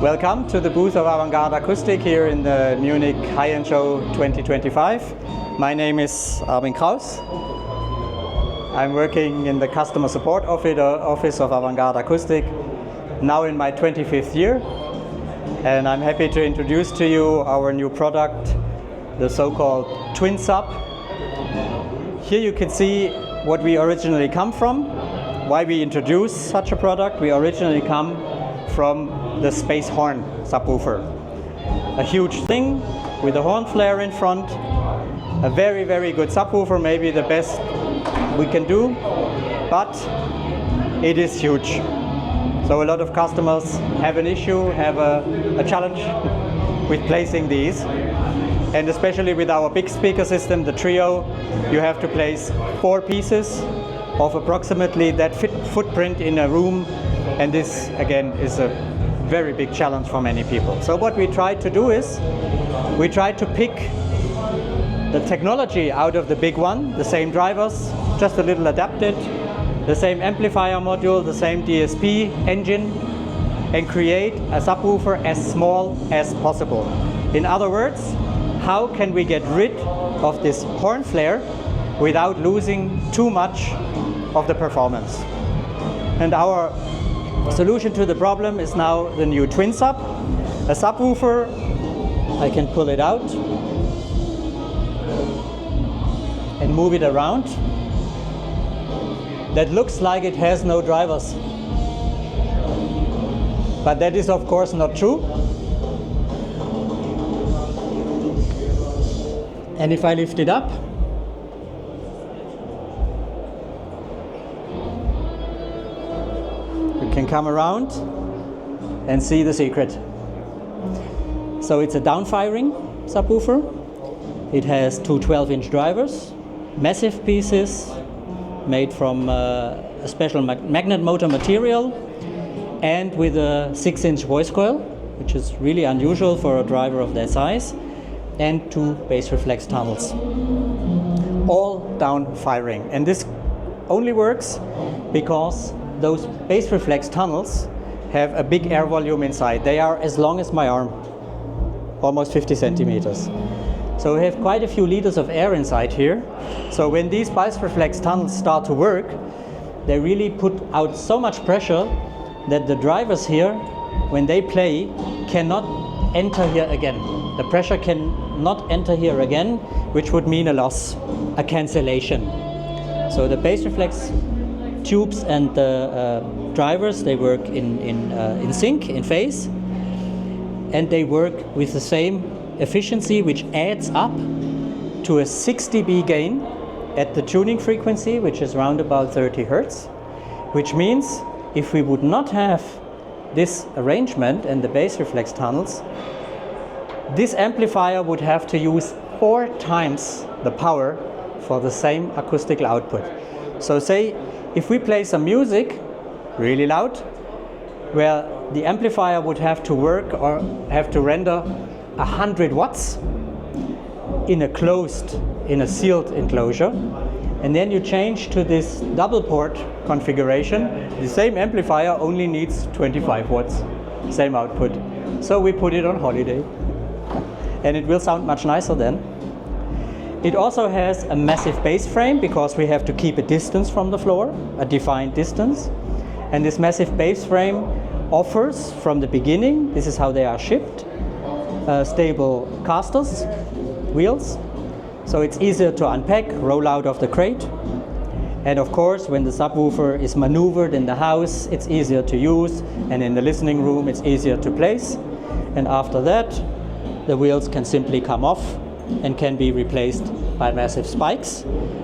Welcome to the booth of Avantgarde Acoustic here in the Munich High End Show 2025. My name is Armin Kraus. I'm working in the customer support office of Avantgarde Acoustic, now in my 25th year. And I'm happy to introduce to you our new product, the so-called Twin Sub. Here you can see what we originally come from, why we introduced such a product. We originally come from the space horn subwoofer. A huge thing with a horn flare in front, a very, very good subwoofer, maybe the best we can do, but it is huge. So a lot of customers have an issue, have a challenge with placing these. And especially with our big speaker system, the Trio, you have to place 4 pieces of approximately that footprint in a room. And this, again, is a very big challenge for many people. So what we tried to do is, we tried to pick the technology out of the big one, the same drivers, just a little adapted, the same amplifier module, the same DSP engine, and create a subwoofer as small as possible. In other words, how can we get rid of this horn flare without losing too much of the performance? And our solution to the problem is now the new Twin Sub, a subwoofer. I can pull it out and move it around. That looks like it has no drivers, but that is of course not true. And if I lift it up, you can come around and see the secret. So it's a down-firing subwoofer. It has 2 12-inch drivers, massive pieces made from a special magnet motor material, and with a 6-inch voice coil, which is really unusual for a driver of that size, and 2 bass reflex tunnels, all down firing. And this only works because those bass reflex tunnels have a big air volume inside. They are as long as my arm, almost 50 centimeters. So we have quite a few liters of air inside here. So when these bass reflex tunnels start to work, they really put out so much pressure that the drivers here, when they play, cannot enter here again. The pressure cannot enter here again, which would mean a loss, a cancellation. So the bass reflex tubes and the drivers, they work in sync, in phase, and they work with the same efficiency, which adds up to a 6 dB gain at the tuning frequency, which is around about 30 Hertz, which means if we would not have this arrangement and the bass reflex tunnels, this amplifier would have to use 4 times the power for the same acoustical output. So say if we play some music really loud, where the amplifier would have to work or have to render 100 watts in a sealed enclosure, and then you change to this double port configuration, the same amplifier only needs 25 watts, same output. So we put it on holiday, and it will sound much nicer then. It also has a massive bass frame because we have to keep a distance from the floor, a defined distance. And this massive bass frame offers from the beginning, this is how they are shipped, stable casters, wheels. So it's easier to unpack, roll out of the crate. And of course, when the subwoofer is maneuvered in the house, it's easier to use, and in the listening room, it's easier to place. And after that, the wheels can simply come off and can be replaced by massive spikes.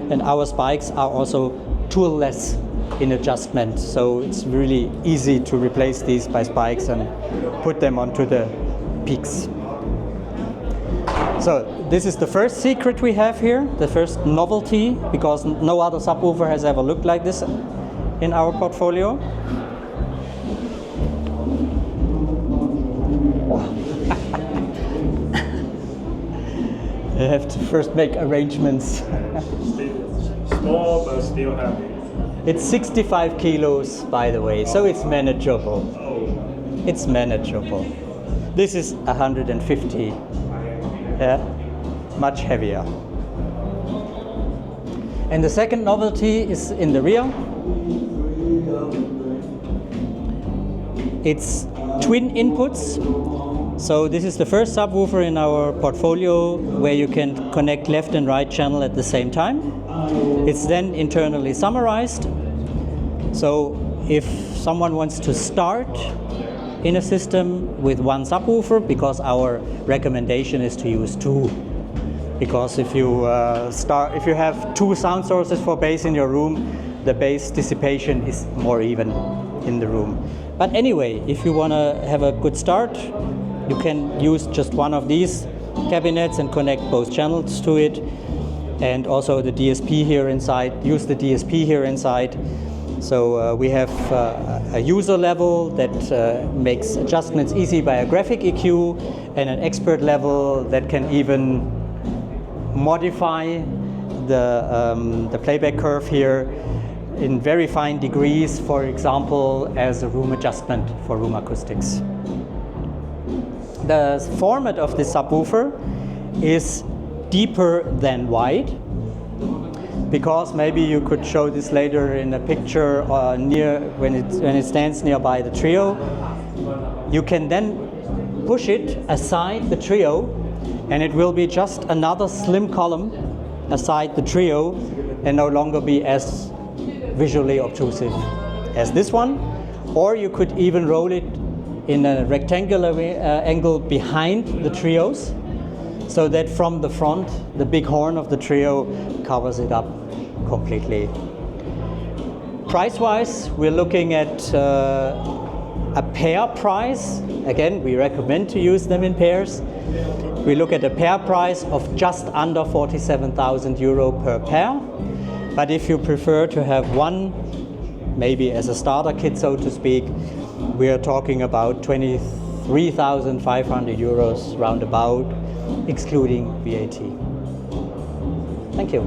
And our spikes are also tool-less in adjustment, so it's really easy to replace these by spikes and put them onto the peaks. So this is the first secret we have here, the first novelty, because no other subwoofer has ever looked like this in our portfolio. I have to first make arrangements. Small but still heavy. It's 65 kilos, by the way, so it's manageable. Oh. It's manageable. This is 150, much heavier. And the second novelty is in the rear. It's twin inputs. So this is the first subwoofer in our portfolio where you can connect left and right channel at the same time. It's then internally summarized. So if someone wants to start in a system with one subwoofer, because our recommendation is to use two, because if you have two sound sources for bass in your room, the bass dissipation is more even in the room. But anyway, if you want to have a good start, you can use just one of these cabinets and connect both channels to it, and also the DSP here inside. Use the DSP here inside. So we have a user level that makes adjustments easy by a graphic EQ, and an expert level that can even modify the playback curve here in very fine degrees, for example, as a room adjustment for room acoustics. The format of this subwoofer is deeper than wide, because maybe you could show this later in a picture near when it stands nearby the trio. You can then push it aside the trio, and it will be just another slim column aside the trio, and no longer be as visually obtrusive as this one. Or you could even roll it in a rectangular angle behind the trios, so that from the front, the big horn of the trio covers it up completely. Price-wise, we're looking at a pair price. Again, we recommend to use them in pairs. We look at a pair price of just under 47,000 euro per pair. But if you prefer to have one, maybe as a starter kit, so to speak, we are talking about 23,500 euros roundabout, excluding VAT. Thank you.